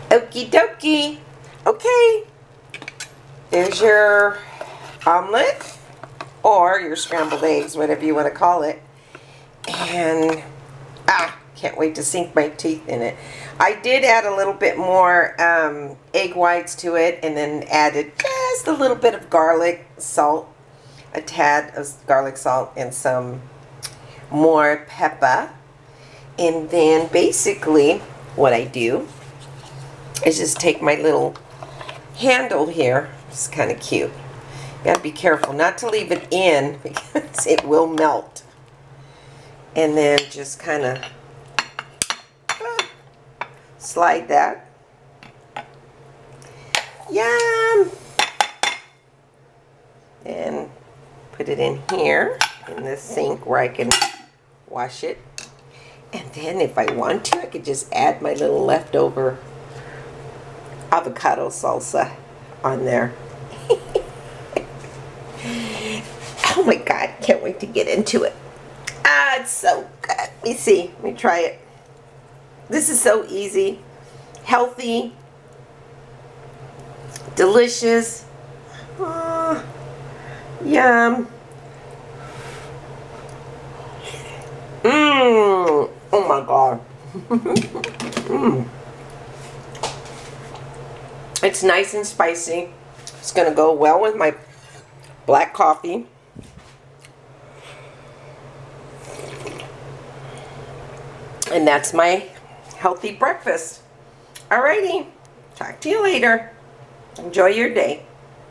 Okie dokie. Okay. There's your omelet or your scrambled eggs, whatever you want to call it. And can't wait to sink my teeth in it. I did add a little bit more egg whites to it, and then added just a little bit of garlic salt, a tad of garlic salt, and some more pepper. And then basically what I do is just take my little handle here. It's kind of cute. You gotta be careful not to leave it in because it will melt. And then just kind of slide that. Yum! And put it in here in the sink where I can wash it. And then if I want to, I could just add my little leftover avocado salsa on there. Oh my God, can't wait to get into it. It's so good. Let me see. Let me try it. This is so easy, healthy, delicious. Yum. Oh my God. It's nice and spicy. It's going to go well with my black coffee. And that's my healthy breakfast. Alrighty. Talk to you later. Enjoy your day.